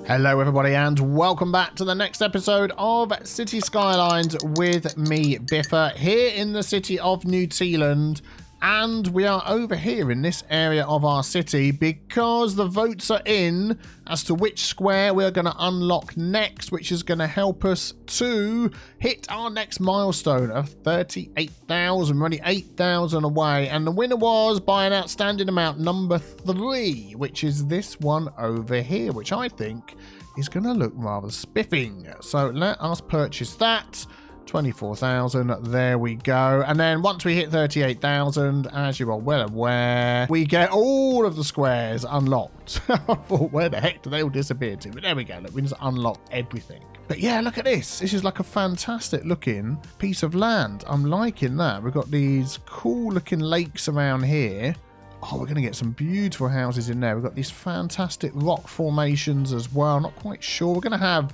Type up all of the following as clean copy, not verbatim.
Hello everybody and welcome back to the next episode of Cities Skylines with me, Biffa, here in the city of New Tealand. And we are over here in this area of our city because the votes are in as to which square we're going to unlock next, which is going to help us to hit our next milestone of 38,000. We're only 8,000 away. And the winner was, by an outstanding amount, number 3, which is this one over here, which I think is going to look rather spiffing. So let us purchase that. 24,000, there we go. And then once we hit 38,000, as you are well aware, we get all of the squares unlocked. I thought, where the heck do they all disappear to? But there we go, look, we just unlocked everything. But yeah, look at this. This is like a fantastic looking piece of land. I'm liking that. We've got these cool looking lakes around here. Oh, we're going to get some beautiful houses in there. We've got these fantastic rock formations as well. Not quite sure. We're going to have...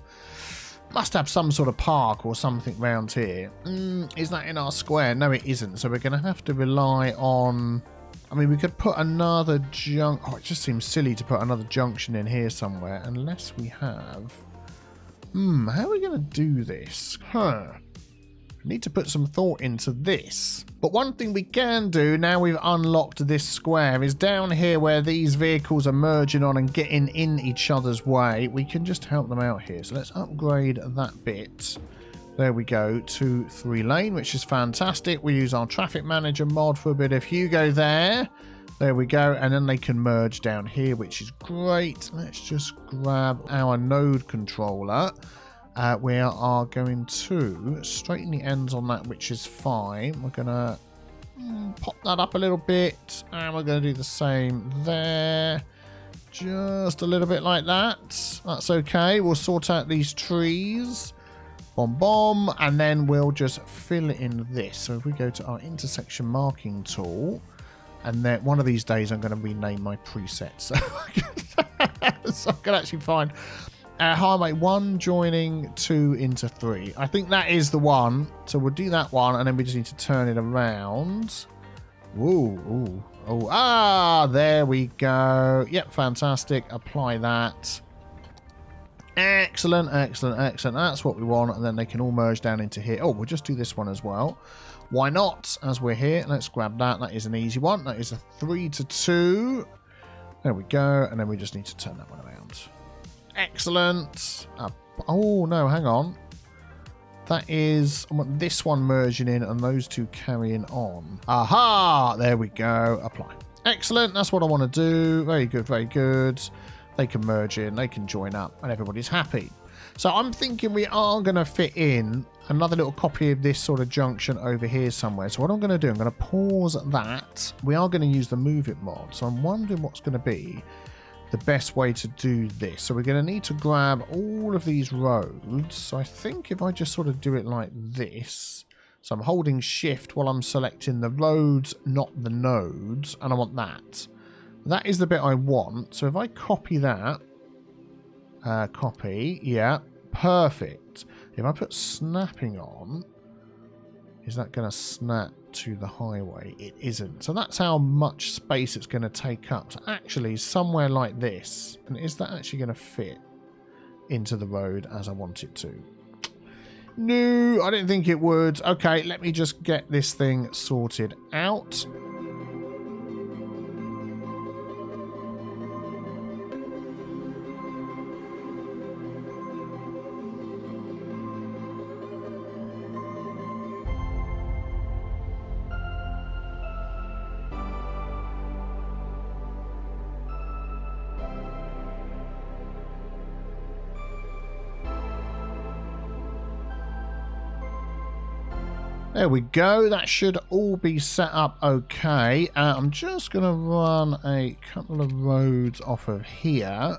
must have some sort of park or something round here. Is that in our square? No, it isn't. So we're going to have to rely on... I mean, we could put another Oh, it just seems silly to put another junction in here somewhere. Unless we have... how are we going to do this? We need to put some thought into this. But one thing we can do now we've unlocked this square is down here where these vehicles are merging on and getting in each other's way, we can just help them out here. So let's upgrade that bit. There we go, to 3-lane, which is fantastic. We use our traffic manager mod for a bit of Hugo there. There we go, and then they can merge down here, which is great. Let's just grab our node controller. We are going to straighten the ends on that, which is fine. We're going to pop that up a little bit, and we're going to do the same there. Just a little bit like that. That's okay. We'll sort out these trees. Bomb, and then we'll just fill in this. So if we go to our intersection marking tool, and then one of these days I'm going to rename my presets. So I can actually find... highway 1 joining 2 into 3. I think that is the one. So we'll do that one, and then we just need to turn it around. Ooh. There we go. Yep, fantastic. Apply that. Excellent. That's what we want. And then they can all merge down into here. Oh, we'll just do this one as well. Why not? As we're here, let's grab that. That is an easy one. That is a 3 to 2. There we go. And then we just need to turn that one around. Excellent. Oh, no, hang on. That is... I want this one merging in and those two carrying on. Aha! There we go. Apply. Excellent. That's what I want to do. Very good, very good. They can merge in, they can join up, and everybody's happy. So I'm thinking we are going to fit in another little copy of this sort of junction over here somewhere. So what I'm going to do, I'm going to pause that. We are going to use the Move It mod. So I'm wondering what's going to be the best way to do this. So we're going to need to grab all of these roads. So I think if I just sort of do it like this. So I'm holding shift while I'm selecting the roads, not the nodes. And I want that. That is the bit I want. So if I copy that. Copy. Yeah. Perfect. If I put snapping on. Is that going to snap to the highway? It isn't. So that's how much space it's going to take up. So actually somewhere like this. And is that actually going to fit into the road as I want it to? No, I didn't think it would. Okay, let me just get this thing sorted out. There we go. That should all be set up okay. I'm just going to run a couple of roads off of here.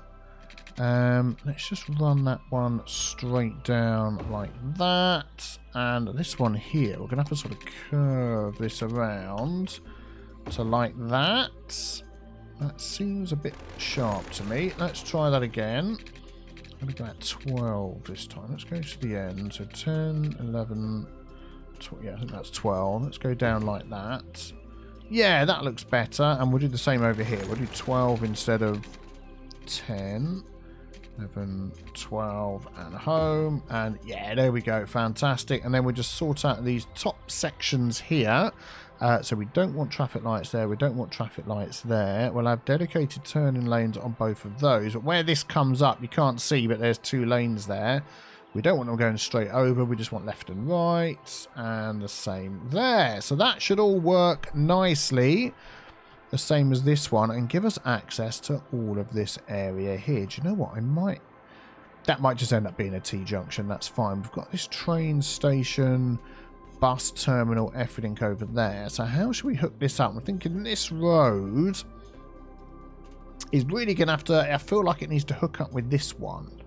Let's just run that one straight down like that. And this one here, we're going to have to sort of curve this around to like that. That seems a bit sharp to me. Let's try that again. I'm going to go at 12 this time. Let's go to the end. So 10, 11... yeah, I think that's 12. Let's go down like that. Yeah, that looks better. And we'll do the same over here. We'll do 12 instead of 10. 11, 12, and home. And yeah, there we go. Fantastic. And then we just sort out these top sections here. So we don't want traffic lights there. We don't want traffic lights there. We'll have dedicated turning lanes on both of those. But where this comes up, you can't see, but there's 2 lanes there. We don't want them going straight over. We just want left and right. And the same there. So that should all work nicely. The same as this one, and give us access to all of this area here. Do you know what? That might just end up being a T-junction. That's fine. We've got this train station, bus terminal, everything over there. So how should we hook this up? I'm thinking this road is really going to have to... I feel like it needs to hook up with this one.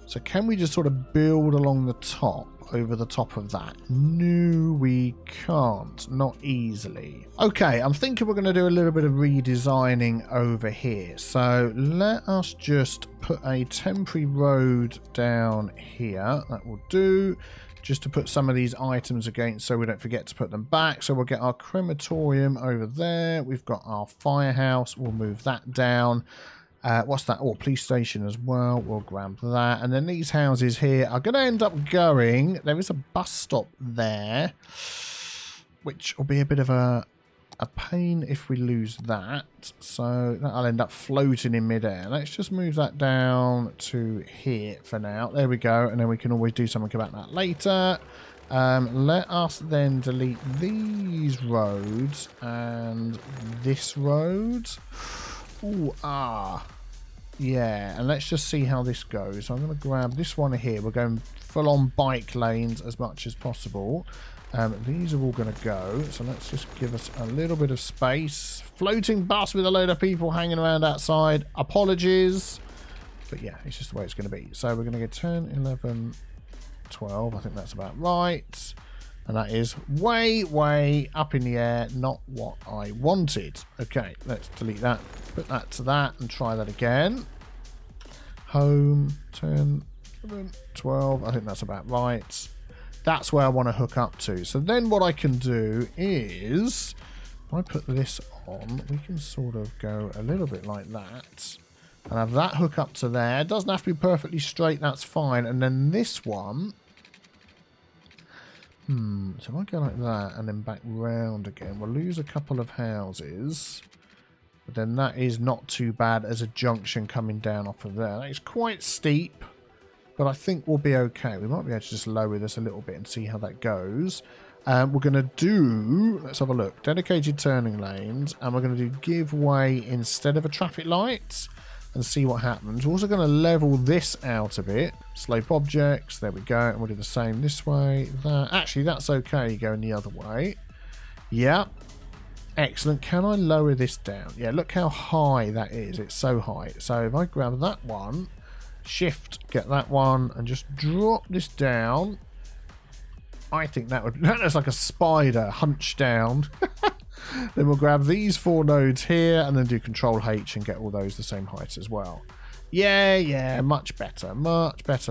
So can we just sort of build along the top, over the top of that? No, we can't. Not easily. Okay, I'm thinking we're going to do a little bit of redesigning over here. So let us just put a temporary road down here. That will do. Just to put some of these items against so we don't forget to put them back. So we'll get our crematorium over there. We've got our firehouse. We'll move that down. What's that? Oh, police station as well. We'll grab that. And then these houses here are going to end up going... There is a bus stop there, which will be a bit of a pain if we lose that. So that'll end up floating in midair. Let's just move that down to here for now. There we go. And then we can always do something about that later. Let us then delete these roads and this road. Ooh, yeah, and let's just see how this goes. So I'm going to grab this one here. We're going full-on bike lanes as much as possible. These are all going to go, so let's just give us a little bit of space. Floating bus with a load of people hanging around outside. Apologies. But yeah, it's just the way it's going to be. So we're going to get 10, 11, 12. I think that's about right. And that is way, way up in the air. Not what I wanted. Okay, let's delete that. Put that to that and try that again. Home, 10, 11, 12. I think that's about right. That's where I want to hook up to. So then what I can do is, if I put this on, we can sort of go a little bit like that. And have that hook up to there. It doesn't have to be perfectly straight. That's fine. And then this one... So if I go like that and then back round again, we'll lose a couple of houses. But then that is not too bad as a junction coming down off of there. That is quite steep, but I think we'll be okay. We might be able to just lower this a little bit and see how that goes. We're going to do, let's have a look, dedicated turning lanes, and we're going to do give way instead of a traffic light. And see what happens. We're also going to level this out a bit. Slope objects. There we go. And we'll do the same this way. That. Actually, that's okay going the other way. Yeah. Excellent. Can I lower this down? Yeah, look how high that is. It's so high. So if I grab that one, shift, get that one, and just drop this down. I think that looks like a spider hunched down. Then we'll grab these 4 nodes here and then do Control H and get all those the same height as well. Yeah, much better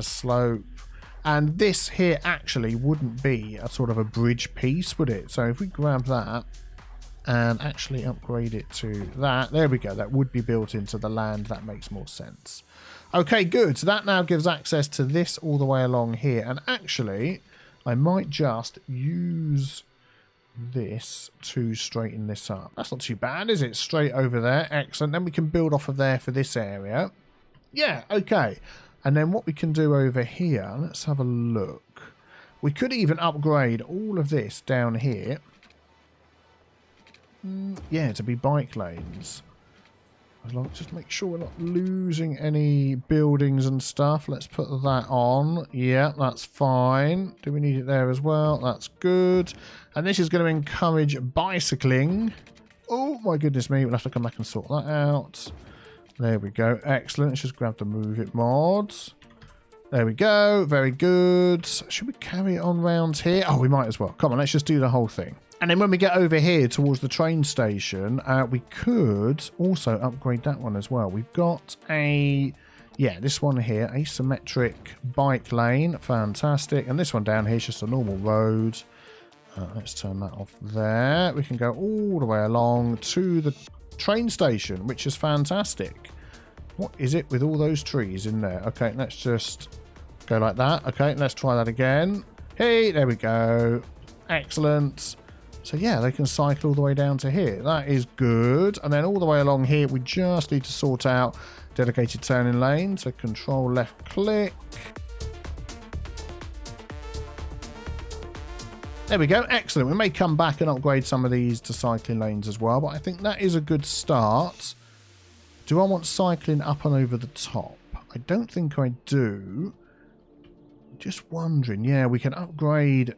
slope. And this here actually wouldn't be a sort of a bridge piece, would it? So if we grab that and actually upgrade it to that, there we go. That would be built into the land. That makes more sense. Okay, good. So that now gives access to this all the way along here. And actually, I might just use... this to straighten this up. That's not too bad, is it? Straight over there. Excellent. Then we can build off of there for this area. Yeah, okay. And then what we can do over here, let's have a look. We could even upgrade all of this down here. Yeah, to be bike lanes. As long as just make sure we're not losing any buildings and stuff. Let's put that on. Yeah, that's fine. Do we need it there as well? That's good. And this is going to encourage bicycling. Oh, my goodness me. We'll have to come back and sort that out. There we go. Excellent. Let's just grab the Move It mod. There we go. Very good. Should we carry it on round here? Oh, we might as well. Come on, let's just do the whole thing. And then when we get over here towards the train station, we could also upgrade that one as well. We've got a, yeah, this one here, asymmetric bike lane. Fantastic. And this one down here is just a normal road. Let's turn that off there. We can go all the way along to the train station, which is fantastic. What is it with all those trees in there? Okay, let's just go like that. Okay, let's try that again. Hey, there we go. Excellent. So yeah, they can cycle all the way down to here. That is good. And then all the way along here, we just need to sort out dedicated turning lane. So control left click. There we go. Excellent. We may come back and upgrade some of these to cycling lanes as well, but I think that is a good start. Do I want cycling up and over the top? I don't think I do. Just wondering. Yeah, we can upgrade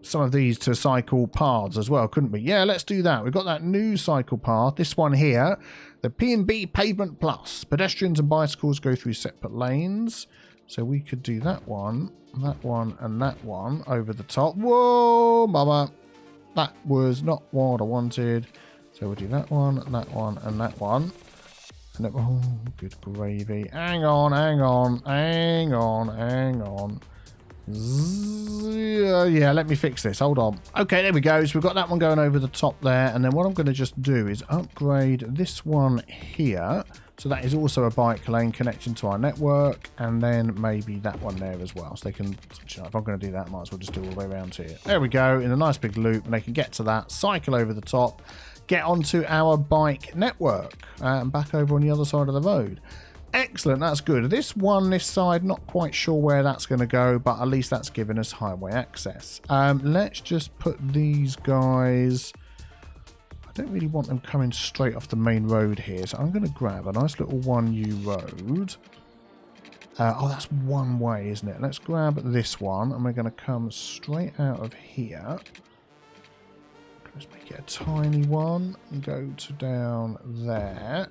some of these to cycle paths as well, couldn't we? Yeah, let's do that. We've got that new cycle path. This one here, the P&B Pavement Plus. Pedestrians and bicycles go through separate lanes. So we could do that one, and that one over the top. Whoa, mama. That was not what I wanted. So we'll do that one, and that one, and that one. And then, oh, good gravy. Hang on. Yeah, let me fix this. Hold on. Okay, there we go. So we've got that one going over the top there. And then what I'm going to just do is upgrade this one here. So that is also a bike lane connecting to our network. And then maybe that one there as well. So they can, if I'm going to do that, I might as well just do all the way around here. There we go. In a nice big loop. And they can get to that, cycle over the top, get onto our bike network and back over on the other side of the road. Excellent, that's good. This one, this side, not quite sure where that's going to go, but at least that's given us highway access. Let's just put these guys... I don't really want them coming straight off the main road here, so I'm going to grab a nice little 1U road. Oh, that's one way, isn't it? Let's grab this one, and we're going to come straight out of here. Let's make it a tiny one and go to down there.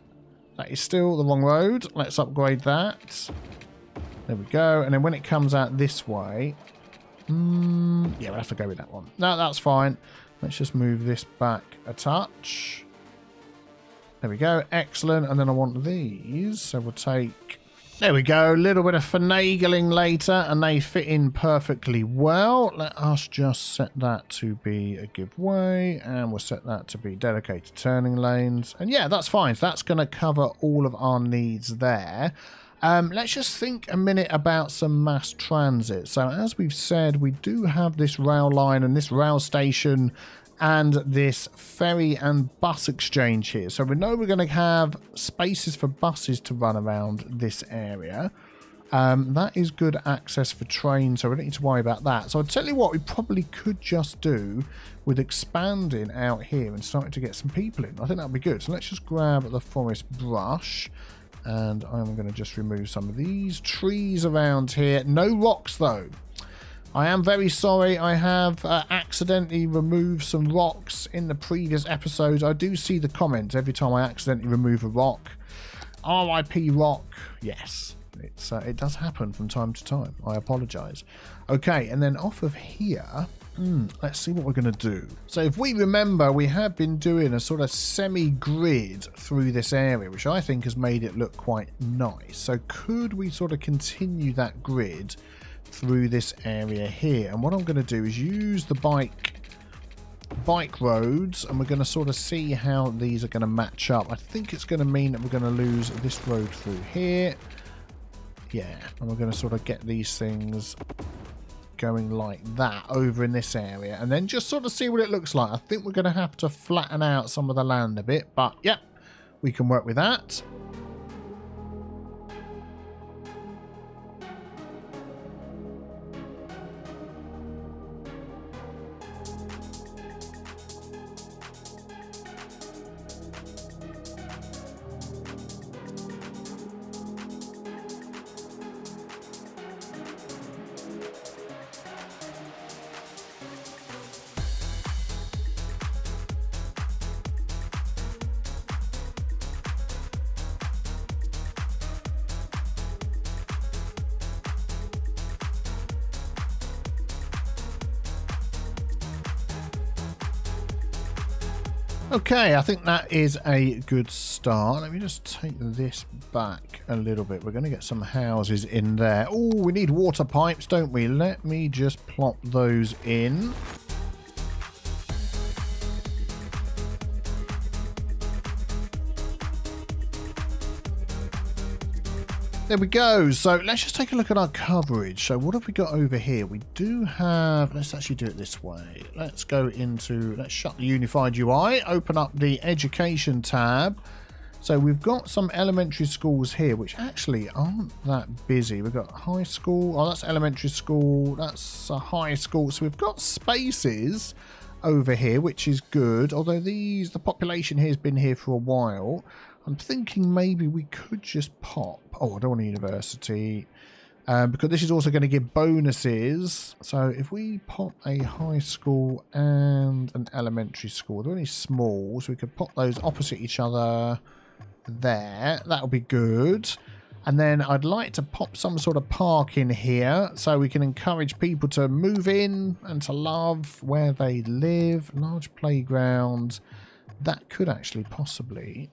That is still the wrong road. Let's upgrade that. There we go. And then when it comes out this way... yeah, we'll have to go with that one. No, that's fine. Let's just move this back a touch. There we go. Excellent. And then I want these. So we'll take... There we go. A little bit of finagling later, and they fit in perfectly well. Let us just set that to be a giveaway, and we'll set that to be dedicated turning lanes. And yeah, that's fine. So that's going to cover all of our needs there. Let's just think a minute about some mass transit. So as we've said, we do have this rail line and this rail station and this ferry and bus exchange here. So we know we're going to have spaces for buses to run around this area. That is good access for trains, so we don't need to worry about that. So I'll tell you what we probably could just do with expanding out here and starting to get some people in. I think that would be good. So let's just grab the forest brush. And I'm going to just remove some of these trees around here. No rocks, though. I am very sorry. I have accidentally removed some rocks in the previous episodes. I do see the comments every time I accidentally remove a rock. RIP rock. Yes, it does happen from time to time. I apologise. Okay, and then off of here... let's see what we're going to do. So if we remember, we have been doing a sort of semi-grid through this area, which I think has made it look quite nice. So could we sort of continue that grid through this area here? And what I'm going to do is use the bike roads, and we're going to sort of see how these are going to match up. I think it's going to mean that we're going to lose this road through here. Yeah, and we're going to sort of get these things going like that over in this area, and then just sort of see what it looks like. I think we're going to have to flatten out some of the land a bit, but yeah, we can work with that. Okay, I think that is a good start. Let me just take this back a little bit. We're going to get some houses in there. Oh, we need water pipes, don't we? Let me just plop those in. There we go. So let's just take a look at our coverage. So what have we got over here? We do have, let's actually do it this way. Let's go into, let's shut the unified UI, open up the education tab. So we've got some elementary schools here, which actually aren't that busy. We've got high school. Oh, that's elementary school. That's a high school. So we've got spaces over here, which is good. Although the population here has been here for a while. I'm thinking maybe we could just pop. Oh, I don't want a university. Because this is also going to give bonuses. So if we pop a high school and an elementary school, they're only small, so we could pop those opposite each other there. That'll be good. And then I'd like to pop some sort of park in here so we can encourage people to move in and to love where they live. Large playground. That could actually possibly...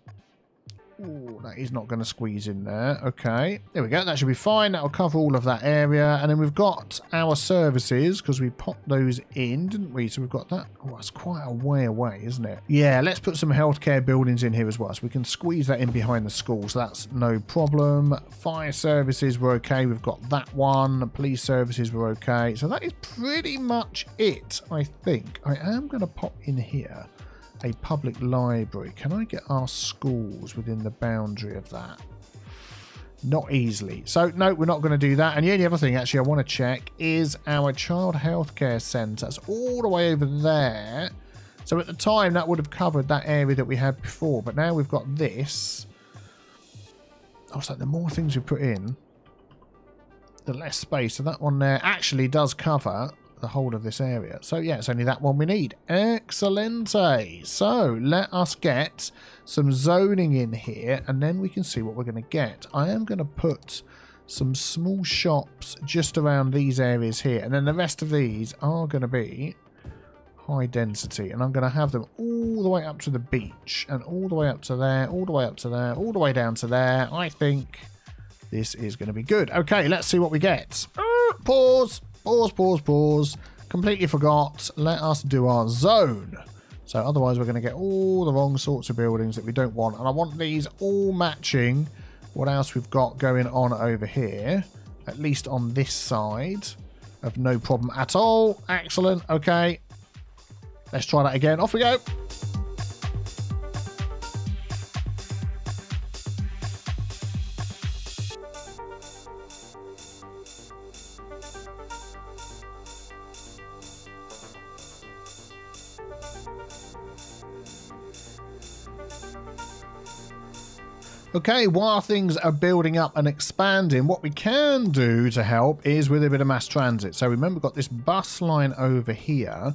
Ooh, that is not going to squeeze in there. Okay, there we go. That should be fine. That'll cover all of that area. And then we've got our services because we popped those in, didn't we? So we've got that. Oh, that's quite a way away, isn't it? Yeah, let's put some healthcare buildings in here as well. So we can squeeze that in behind the school. So that's no problem. Fire services were okay. We've got that one. Police services were okay. So that is pretty much it, I think. I am going to pop in here a public library. Can I get our schools within the boundary of that? Not easily. So no, we're not going to do that. And the only other thing actually I want to check is our child healthcare centre. It's all the way over there. So at the time that would have covered that area that we had before, but now we've got this. Oh, it's like the more things we put in, the less space. So that one there actually does cover the whole of this area. So yeah, it's only that one we need. Excelente. So let us get some zoning in here and then we can see what we're going to get. I am going to put some small shops just around these areas here, and then the rest of these are going to be high density, and I'm going to have them all the way up to the beach and all the way up to there, all the way up to there, all the way down to there. I think this is going to be good. Okay, let's see what we get. Pause. Pause. Completely forgot. Let us do our zone. So otherwise we're going to get all the wrong sorts of buildings that we don't want. And I want these all matching what else we've got going on over here. At least on this side. Of no problem at all. Excellent. Okay. Let's try that again. Off we go. Okay, while things are building up and expanding, what we can do to help is with a bit of mass transit. So remember, we've got this bus line over here,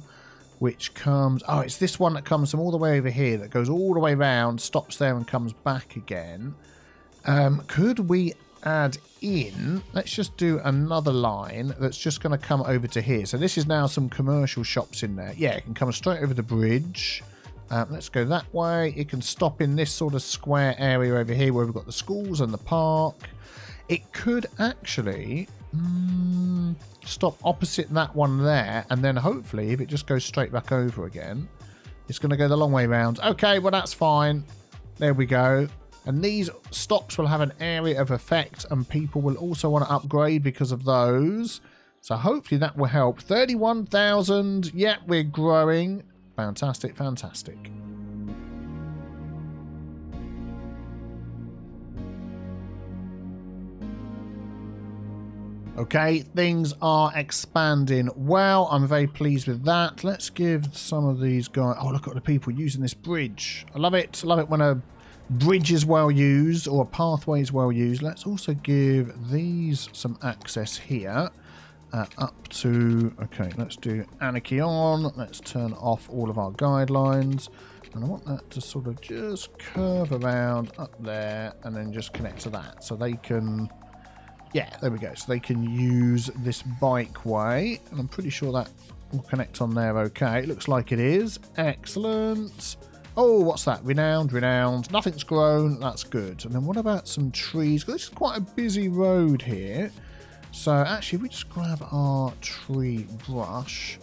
which comes... Oh, it's this one that comes from all the way over here, that goes all the way around, stops there and comes back again. Could we add in... Let's just do another line that's just going to come over to here. So this is now some commercial shops in there. Yeah, it can come straight over the bridge. Let's go that way. It can stop in this sort of square area over here where we've got the schools and the park. It could actually stop opposite that one there, and then hopefully if it just goes straight back over again, it's going to go the long way round. Okay, well that's fine. There we go. And these stops will have an area of effect, and people will also want to upgrade because of those. So hopefully that will help. 31,000. Yeah, we're growing. Fantastic, fantastic. Okay, things are expanding well. I'm very pleased with that. Let's give some of these guys... Oh, look at the people using this bridge. I love it. I love it when a bridge is well used or a pathway is well used. Let's also give these some access here. Up to, okay, let's do anarchy on. Let's turn off all of our guidelines. And I want that to sort of just curve around up there and then just connect to that. So they can, yeah, there we go. So they can use this bikeway. And I'm pretty sure that will connect on there okay. It looks like it is. Excellent. Oh, what's that? Renowned. Nothing's grown. That's good. And then what about some trees? Because this is quite a busy road here. So actually, if we just grab our tree brush,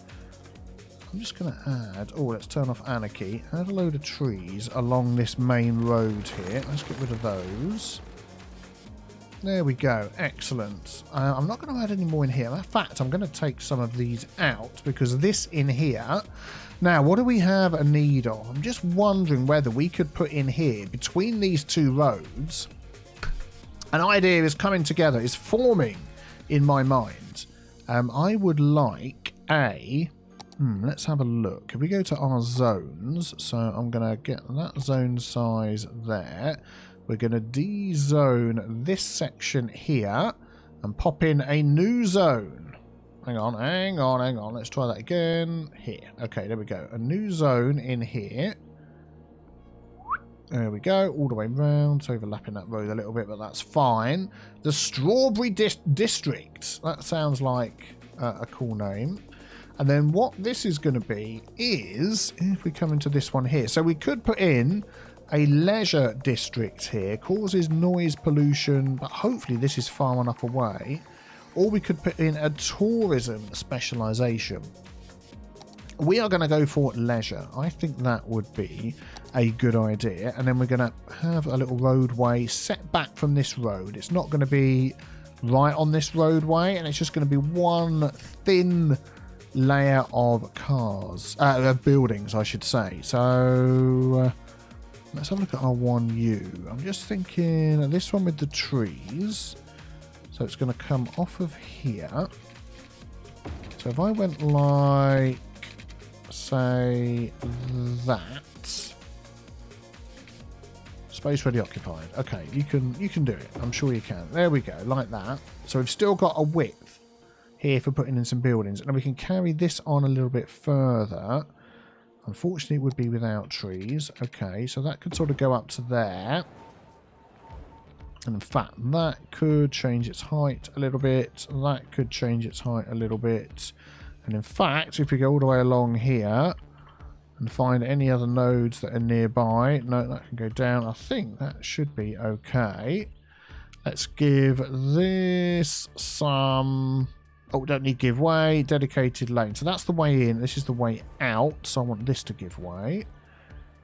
I'm just going to add... Oh, let's turn off anarchy. Add a load of trees along this main road here. Let's get rid of those. There we go. Excellent. I'm not going to add any more in here. In fact, I'm going to take some of these out because this in here... Now, what do we have a need of? I'm just wondering whether we could put in here, between these two roads, an idea is coming together, is forming in my mind. I would like a... let's have a look. If we go to our zones, so I'm going to get that zone size there. We're going to de-zone this section here and pop in a new zone. Hang on. Let's try that again. Here. Okay, there we go. A new zone in here. There we go. All the way round. It's overlapping that road a little bit, but that's fine. The Strawberry District. That sounds like a cool name. And then what this is going to be is, if we come into this one here. So we could put in a leisure district here. Causes noise pollution, but hopefully this is far enough away. Or we could put in a tourism specialisation. We are going to go for leisure. I think that would be a good idea. And then we're going to have a little roadway set back from this road. It's not going to be right on this roadway, and it's just going to be one thin layer of cars, buildings, I should say. So let's have a look at our 1U. I'm just thinking this one with the trees. So it's going to come off of here. So if I went like, say, that. Space ready occupied. Okay, you can do it. I'm sure you can. There we go, like that. So we've still got a width here for putting in some buildings. And we can carry this on a little bit further. Unfortunately, it would be without trees. Okay, so that could sort of go up to there. And in fact, that could change its height a little bit. That could change its height a little bit. And in fact, if we go all the way along here and find any other nodes that are nearby, no, that can go down. I think that should be okay. Let's give this some... Oh, we don't need give way. Dedicated lane. So that's the way in. This is the way out. So I want this to give way.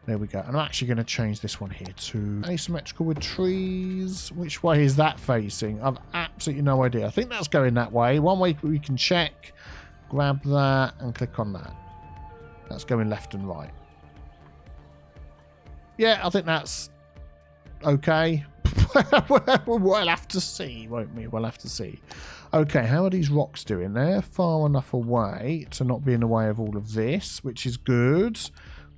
There we go. And I'm actually going to change this one here to asymmetrical with trees. Which way is that facing? I've absolutely no idea. I think that's going that way. One way we can check. Grab that and click on that. That's going left and right. Yeah, I think that's okay. We'll have to see, won't we? We'll have to see. Okay, how are these rocks doing? They're far enough away to not be in the way of all of this, which is good.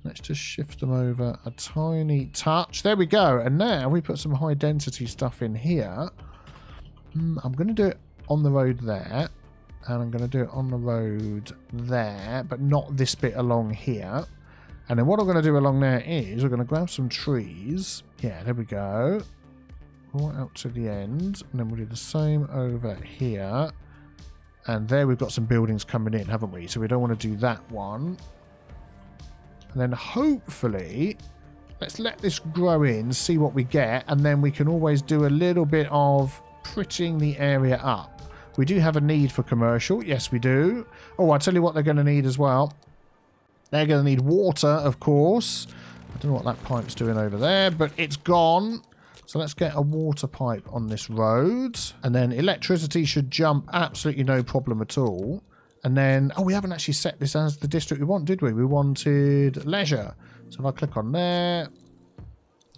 Let's just shift them over a tiny touch. There we go. And now we put some high density stuff in here. I'm going to do it on the road there. And I'm going to do it on the road there, but not this bit along here. And then what I'm going to do along there is we're going to grab some trees. Yeah, there we go. Right out to the end. And then we'll do the same over here. And there we've got some buildings coming in, haven't we? So we don't want to do that one. And then hopefully, let's let this grow in, see what we get. And then we can always do a little bit of prettying the area up. We do have a need for commercial. Yes, we do. Oh, I'll tell you what they're going to need as well. They're going to need water, of course. I don't know what that pipe's doing over there, but it's gone. So let's get a water pipe on this road. And then electricity should jump absolutely no problem at all. And then, oh, we haven't actually set this as the district we want, did we? We wanted leisure. So if I click on there...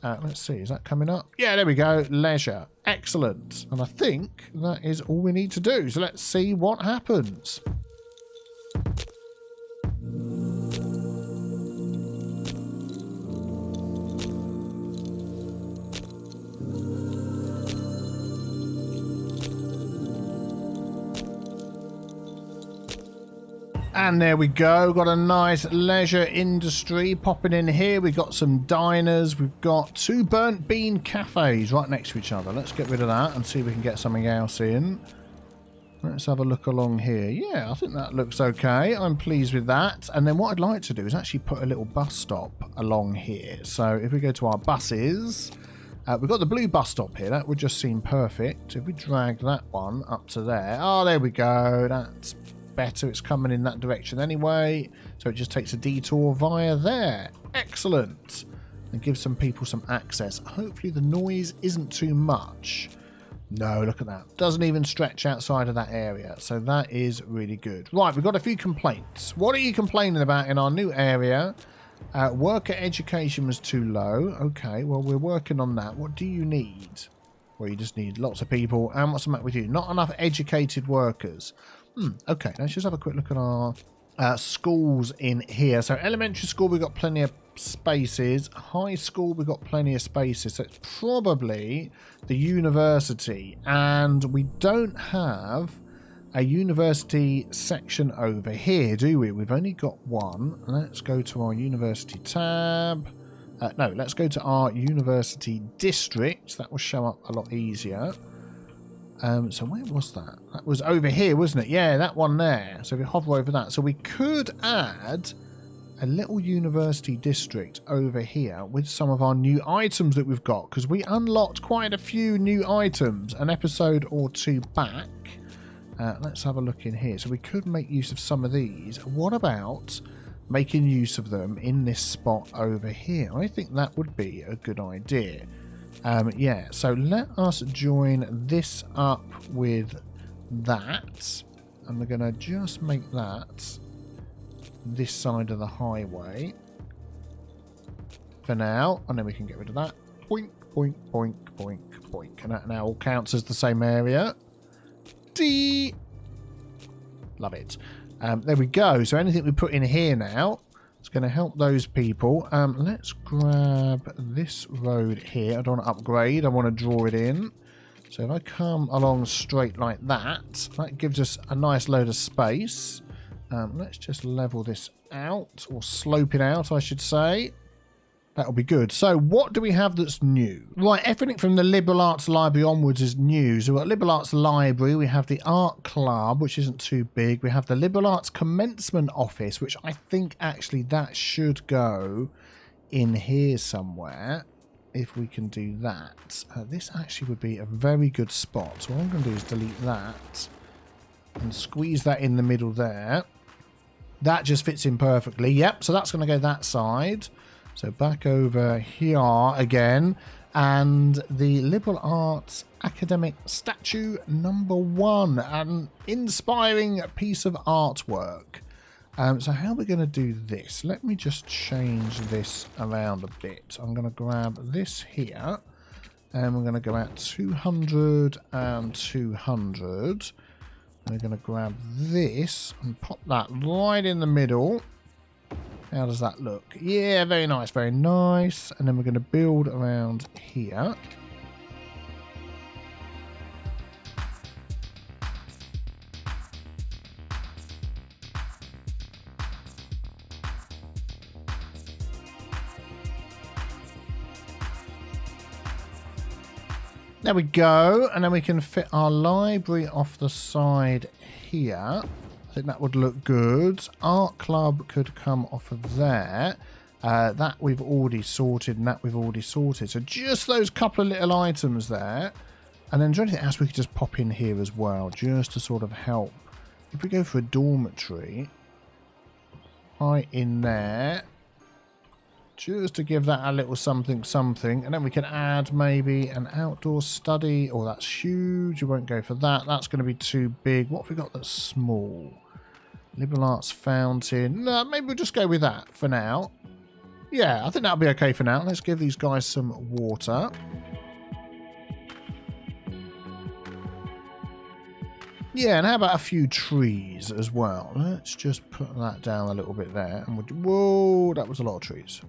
let's see, is that coming up? Yeah, there we go. Leisure. Excellent. And I think that is all we need to do. So let's see what happens. And there we go. Got a nice leisure industry popping in here. We've got some diners. We've got 2 burnt bean cafes right next to each other. Let's get rid of that and see if we can get something else in. Let's have a look along here. Yeah, I think that looks okay. I'm pleased with that. And then what I'd like to do is actually put a little bus stop along here. So if we go to our buses, we've got the blue bus stop here. That would just seem perfect. If we drag that one up to there. Oh, there we go. That's better. It's coming in that direction anyway, so it just takes a detour via there. Excellent. And gives some people some access. Hopefully the noise isn't too much. No, look at that. Doesn't even stretch outside of that area. So that is really good. Right, we've got a few complaints. What are you complaining about in our new area? Worker education was too low. Okay, well, we're working on that. What do you need? Well, you just need lots of people. And what's the matter with you? Not enough educated workers. Okay, let's just have a quick look at our schools in here. So elementary school, we've got plenty of spaces. High school, we've got plenty of spaces. So it's probably the university. And we don't have a university section over here, do we? We've only got one. Let's go to our university tab. No, let's go to our university district. That will show up a lot easier. So where was that? That was over here, wasn't it? Yeah, that one there. So if we hover over that. So we could add a little university district over here with some of our new items that we've got, because we unlocked quite a few new items an episode or two back. Let's have a look in here. So we could make use of some of these. What about making use of them in this spot over here? I think that would be a good idea. Yeah, so let us join this up with that. And we're going to just make that this side of the highway for now. And then we can get rid of that. Boink, boink, boink, boink, boink. And that now all counts as the same area. D. Love it. There we go. So anything we put in here now, it's going to help those people. Let's grab this road here. I don't want to upgrade. I want to draw it in. So if I come along straight like that, that gives us a nice load of space. Let's just level this out, or slope it out, I should say. That'll be good. So what do we have that's new? Right, everything from the Liberal Arts Library onwards is new. So we've got Liberal Arts Library, we have the Art Club, which isn't too big. We have the Liberal Arts Commencement Office, which I think actually that should go in here somewhere, if we can do that. This actually would be a very good spot. So what I'm going to do is delete that and squeeze that in the middle there. That just fits in perfectly. Yep, so that's going to go that side. So back over here again, and the Liberal Arts Academic Statue #1, an inspiring piece of artwork. So how are we going to do this? Let me just change this around a bit. I'm going to grab this here, and we're going to go at 200 and 200. And we're going to grab this and pop that right in the middle. How does that look? Yeah, very nice, very nice. And then we're going to build around here. There we go. And then we can fit our library off the side here. I think that would look good. Art Club could come off of there. That we've already sorted, and that we've already sorted. So just those couple of little items there. And then is there anything else we could just pop in here as well, just to sort of help? If we go for a dormitory, right in there, just to give that a little something something. And then we can add maybe an outdoor study. Oh, that's huge. We won't go for that. That's going to be too big. What have we got that's small? Liberal Arts Fountain. No, maybe we'll just go with that for now. Yeah, I think that'll be okay for now. Let's give these guys some water. Yeah, and how about a few trees as well? Let's just put that down a little bit there. And whoa, that was a lot of trees.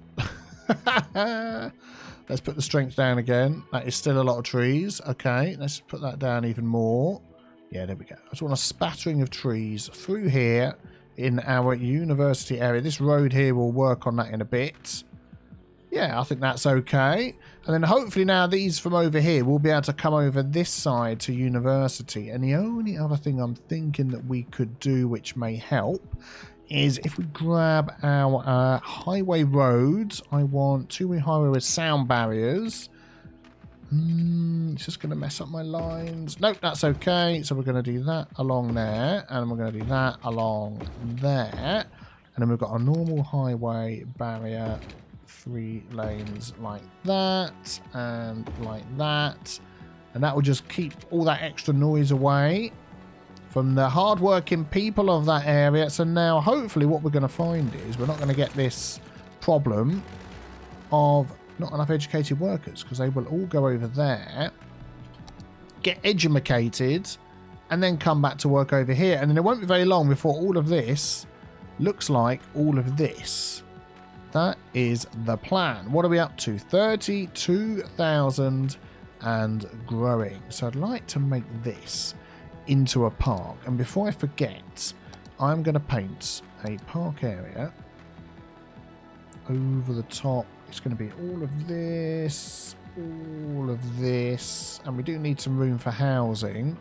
Let's put the strength down again. That is still a lot of trees. Okay, let's put that down even more. Yeah, there we go. I just want a spattering of trees through here in our university area. This road here will work on that in a bit. Yeah, I think that's okay. And then hopefully now these from over here will be able to come over this side to university. And the only other thing I'm thinking that we could do which may help is if we grab our highway roads. I want two-way highway with sound barriers. It's just going to mess up my lines. Nope, that's okay. So we're going to do that along there. And we're going to do that along there. And then we've got a normal highway barrier. 3 lanes like that. And like that. And that will just keep all that extra noise away from the hard-working people of that area. So now, hopefully, what we're going to find is we're not going to get this problem of not enough educated workers, because they will all go over there, get educated, and then come back to work over here. And then it won't be very long before all of this looks like all of this. That is the plan. What are we up to? 32,000 and growing. So I'd like to make this into a park. And before I forget, I'm going to paint a park area over the top. It's going to be all of this, and we do need some room for housing.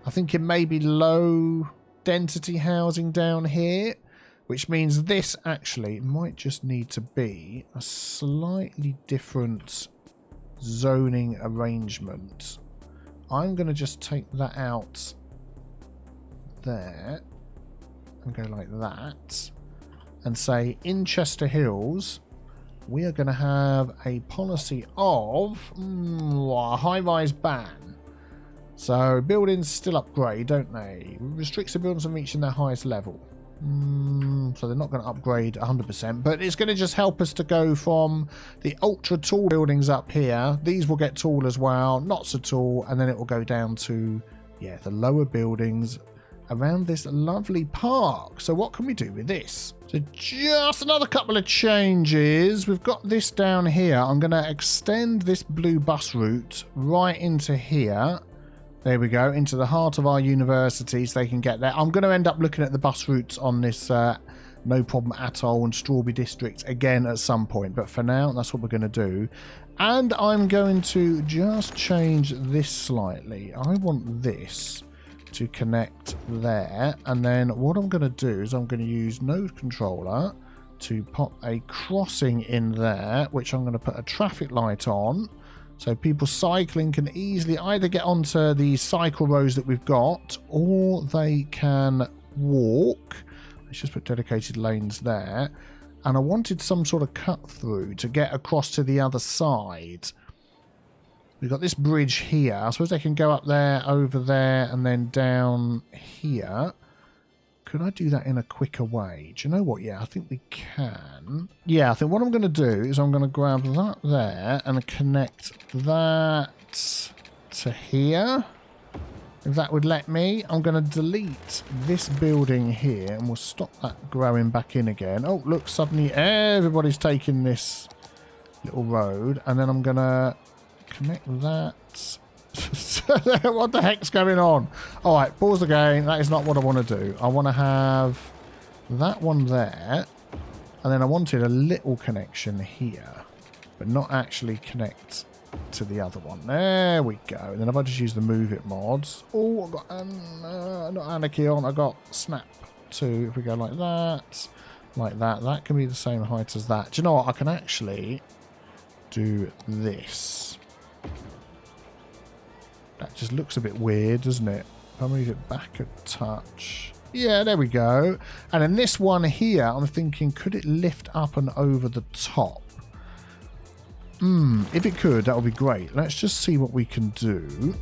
I think it may be low density housing down here, which means this actually might just need to be a slightly different zoning arrangement. I'm going to just take that out there and go like that and say in Chester Hills we are going to have a policy of a high-rise ban. So buildings still upgrade, don't they? Restricts the buildings from reaching their highest level. So they're not going to upgrade 100%, but it's going to just help us to go from the ultra tall buildings up here. These will get tall as well, not so tall, and then it will go down to, yeah, the lower buildings around this lovely park. So what can we do with this? So just another couple of changes. We've got this down here. I'm going to extend this blue bus route right into here. There we go, into the heart of our university so they can get there. I'm going to end up looking at the bus routes on this No Problem Atoll and Strawberry District again at some point. But for now, that's what we're going to do. And I'm going to just change this slightly. I want this to connect there. And then what I'm going to do is I'm going to use Node Controller to pop a crossing in there, which I'm going to put a traffic light on. So people cycling can easily either get onto the cycle roads that we've got, or they can walk. Let's just put dedicated lanes there. And I wanted some sort of cut through to get across to the other side. We've got this bridge here. I suppose they can go up there, over there, and then down here. Could I do that in a quicker way? Do you know what? Yeah, I think we can. Yeah, I think what I'm going to do is I'm going to grab that there and connect that to here. If that would let me. I'm going to delete this building here and we'll stop that growing back in again. Oh, look, suddenly everybody's taking this little road. And then I'm going to connect that. What the heck's going on? All right, pause the game. That is not what I want to do. I want to have that one there, and then I wanted a little connection here, but not actually connect to the other one. There we go. And then if I just use the Move It mods. Oh, I've got not Anarchy on. I got Snap 2. If we go like that, that can be the same height as that. Do you know what? I can actually do this. That just looks a bit weird, doesn't it? If I move it back a touch. Yeah, there we go. And then this one here, I'm thinking, could it lift up and over the top? If it could, that would be great. Let's just see what we can do.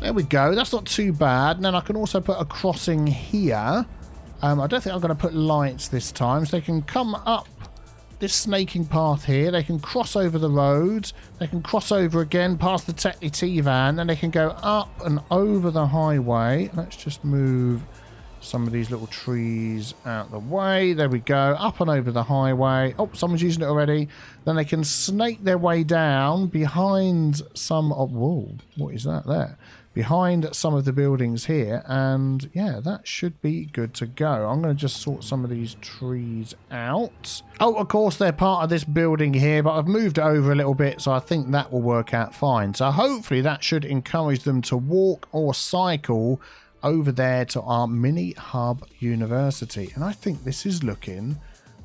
There we go. That's not too bad. And then I can also put a crossing here. I don't think I'm going to put lights this time. So they can come up this snaking path here. They can cross over the road. They can cross over again past the Tetley T-van. Then they can go up and over the highway. Let's just move some of these little trees out the way. There we go. Up and over the highway. Oh, someone's using it already. Then they can snake their way down behind some of... Whoa, what is that there? behind some of the buildings here, and yeah, that should be good to go. I'm going to just sort some of these trees out. Oh, of course, they're part of this building here, but I've moved it over a little bit, so I think that will work out fine. So hopefully that should encourage them to walk or cycle over there to our mini hub university, and I think this is looking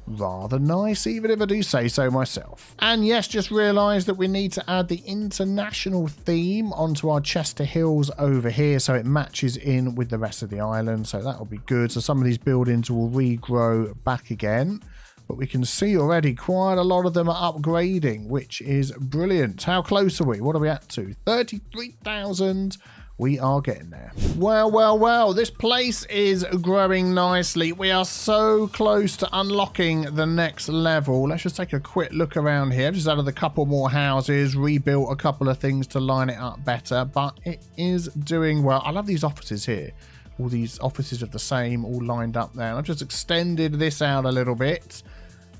rather nice, even if I do say so myself. And yes, just realised that we need to add the international theme onto our Chester Hills over here so it matches in with the rest of the island, so that'll be good. So some of these buildings will regrow back again, but we can see already quite a lot of them are upgrading, which is brilliant. How close are we? What are we at to? 33,000. We are getting there. Well, well, well, this place is growing nicely. We are so close to unlocking the next level. Let's just take a quick look around here. I've just added a couple more houses, rebuilt a couple of things to line it up better, but it is doing well. I love these offices here. All these offices are the same, all lined up there. I've just extended this out a little bit.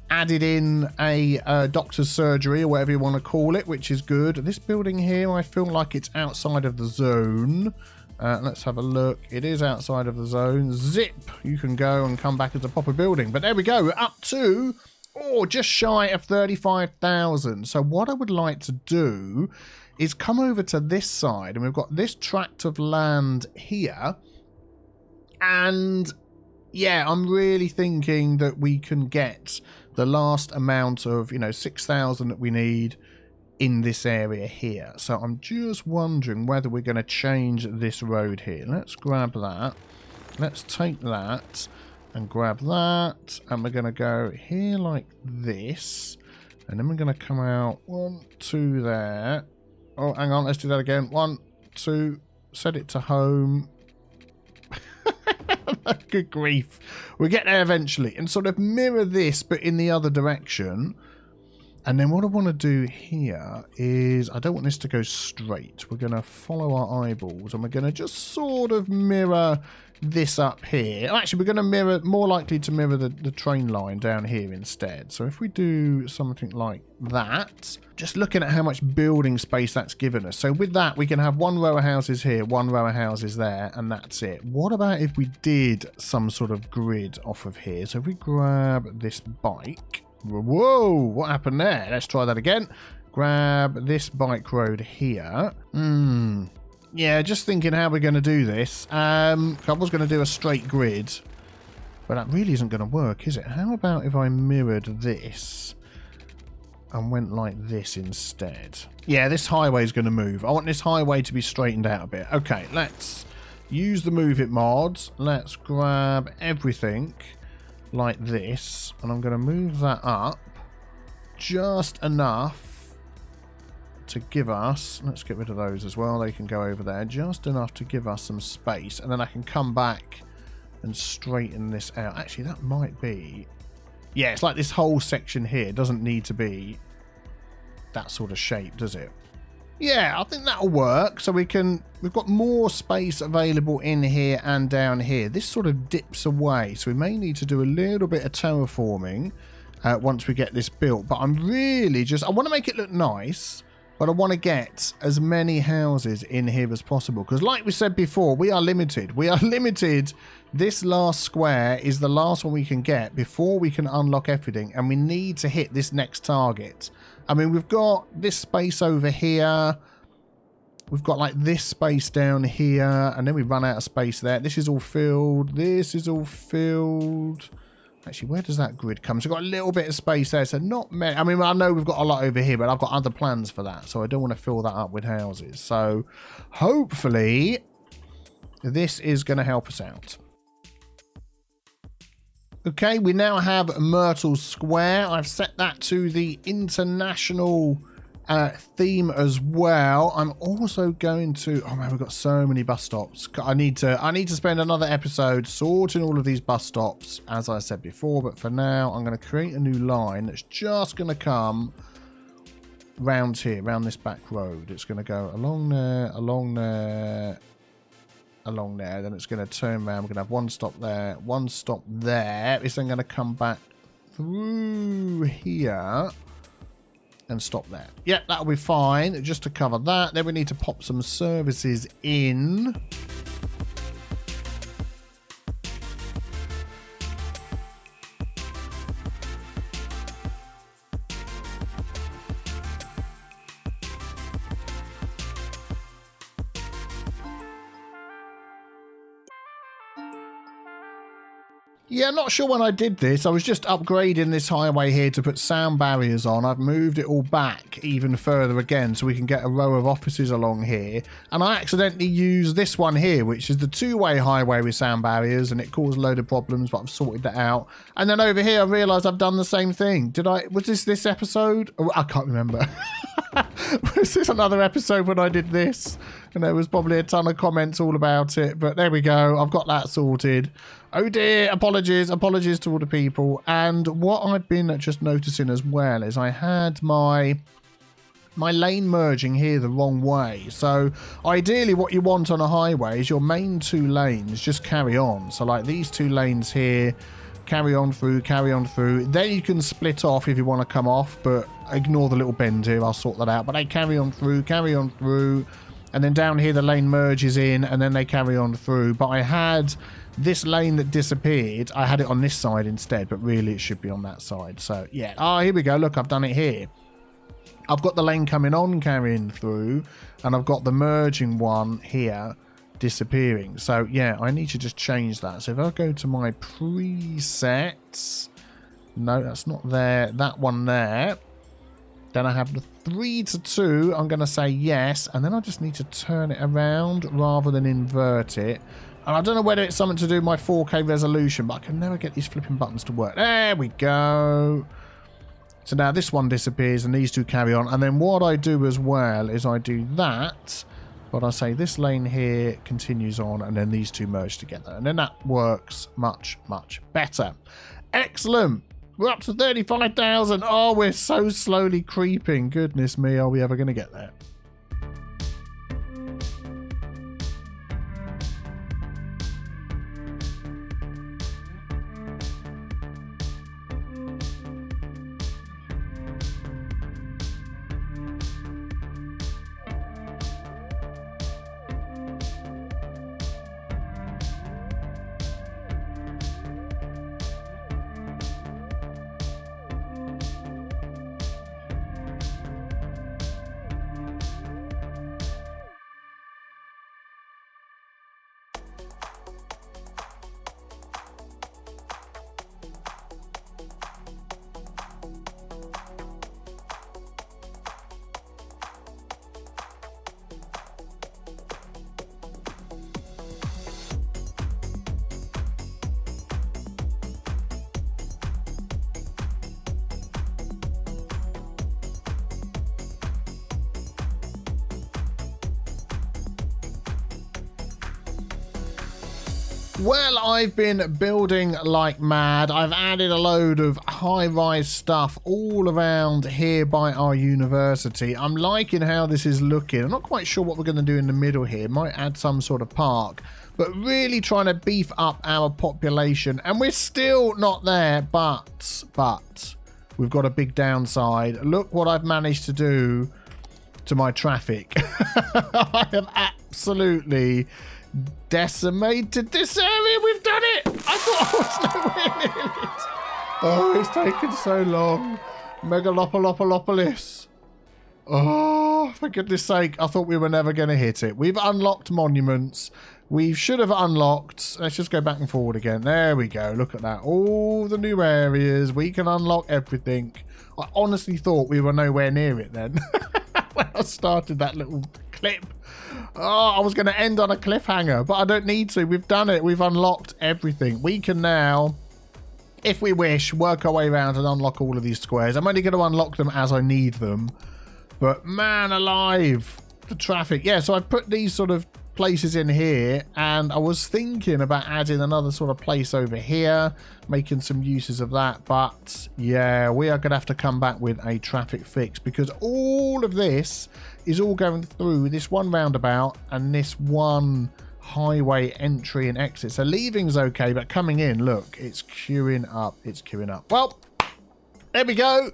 Added in a doctor's surgery or whatever you want to call it, which is good. This building here, I feel like it's outside of the zone. Let's have a look. It is outside of the zone. Zip! You can go and come back as a proper building. But there we go. We're up to, just shy of 35,000. So what I would like to do is come over to this side. And we've got this tract of land here. And yeah, I'm really thinking that we can get the last amount of, 6,000 that we need in this area here. So I'm just wondering whether we're going to change this road here. Let's grab that. Let's take that and grab that. And we're going to go here like this. And then we're going to come out 1, 2 there. Oh, hang on. Let's do that again. 1, 2. Set it to home. Good grief. We'll get there eventually and sort of mirror this but in the other direction. And then what I want to do here is I don't want this to go straight. We're going to follow our eyeballs and we're going to just sort of mirror this up here. Actually, we're going to mirror, more likely to mirror the train line down here instead. So if we do something like that, just looking at how much building space that's given us. So with that, we can have 1 row of houses here, 1 row of houses there, and that's it. What about if we did some sort of grid off of here? So if we grab this bike. Whoa, what happened there? Let's try that again. Grab this bike road here. Yeah, just thinking how we're going to do this. I was going to do a straight grid, but that really isn't going to work, is it? How about if I mirrored this and went like this instead? Yeah, this highway is going to move. I want this highway to be straightened out a bit. Okay, let's use the Move It mods. Let's grab everything like this, and I'm going to move that up just enough to give us, let's get rid of those as well, they can go over there, just enough to give us some space, and then I can come back and straighten this out. Actually, that might be, yeah, it's like this whole section here doesn't need to be that sort of shape, does it? Yeah, I think that'll work. So we've got more space available in here and down here. This sort of dips away, so we may need to do a little bit of terraforming once we get this built. But I'm really I want to make it look nice, but I want to get as many houses in here as possible. Because like we said before, we are limited. We are limited. This last square is the last one we can get before we can unlock everything. And we need to hit this next target. I mean, we've got this space over here. We've got like this space down here. And then we run out of space there. This is all filled. This is all filled. Actually, where does that grid come? So we've got a little bit of space there. So not many. I mean, I know we've got a lot over here, but I've got other plans for that. So I don't want to fill that up with houses. So hopefully this is going to help us out. Okay, we now have Myrtle Square. I've set that to the international theme as well. I'm also going to, oh man, we've got so many bus stops. I need to spend another episode sorting all of these bus stops, as I said before. But for now, I'm going to create a new line that's just going to come round here, round this back road. It's going to go along there, along there, along there. Then it's going to turn around. We're going to have one stop there, one stop there. It's then going to come back through here. and stop there. Yeah, that'll be fine, just to cover that. Then we need to pop some services in. Yeah, not sure when I did this. I was just upgrading this highway here to put sound barriers on. I've moved it all back even further again so we can get a row of offices along here. And I accidentally used this one here, which is the two-way highway with sound barriers, and it caused a load of problems, but I've sorted that out. And then over here, I realised I've done the same thing. Was this episode? Oh, I can't remember. Was this another episode when I did this? And there was probably a ton of comments all about it, but there we go. I've got that sorted. Oh dear, apologies to all the people. And what I've been just noticing as well is I had my lane merging here the wrong way. So ideally what you want on a highway is your main two lanes just carry on. So like these two lanes here, carry on through. Then you can split off if you want to come off, but ignore the little bend here. I'll sort that out. But they carry on through. And then down here the lane merges in and then they carry on through. But I had this lane that disappeared. I had it on this side instead, but really it should be on that side. So yeah. Oh, here we go. Look, I've done it here. I've got the lane coming on carrying through, and I've got the merging one here disappearing. So yeah, I need to just change that. So if I go to my presets, no, that's not there. That one there. Then I have the 3 to 2. I'm going to say yes. And then I just need to turn it around rather than invert it. And I don't know whether it's something to do with my 4K resolution, but I can never get these flipping buttons to work. There we go. So now this one disappears and these two carry on. And then what I do as well is I do that. But I say this lane here continues on and then these two merge together. And then that works much, much better. Excellent. We're up to 35,000. Oh, we're so slowly creeping. Goodness me, are we ever going to get there? Well, I've been building like mad. I've added a load of high-rise stuff all around here by our university. I'm liking how this is looking. I'm not quite sure what we're going to do in the middle here. Might add some sort of park, but really trying to beef up our population. And we're still not there, but we've got a big downside. Look what I've managed to do to my traffic. I have absolutely decimated this area. We've done it. I thought I was nowhere near it. Oh, it's taken so long. Megalopolopolis. Oh, for goodness sake. I thought we were never going to hit it. We've unlocked monuments. We should have unlocked. Let's just go back and forward again. There we go. Look at that. All the new areas. We can unlock everything. I honestly thought we were nowhere near it then. When I started that little clip. Oh, I was going to end on a cliffhanger, but I don't need to. We've done it. We've unlocked everything. We can now, if we wish, work our way around and unlock all of these squares. I'm only going to unlock them as I need them. But man alive, the traffic. Yeah, so I've put these sort of places in here, and I was thinking about adding another sort of place over here, making some uses of that. But yeah, we are going to have to come back with a traffic fix, because all of this is all going through this one roundabout and this one highway entry and exit. So leaving's okay, but coming in, look, it's queuing up. It's queuing up. Well, there we go.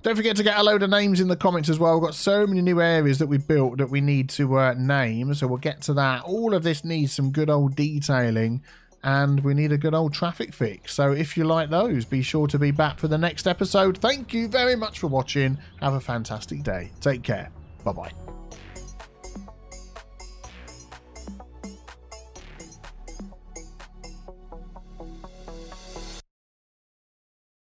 Don't forget to get a load of names in the comments as well. We've got so many new areas that we've built that we need to name, so we'll get to that. All of this needs some good old detailing, and we need a good old traffic fix. So if you like those, be sure to be back for the next episode. Thank you very much for watching. Have a fantastic day. Take care. Bye-bye.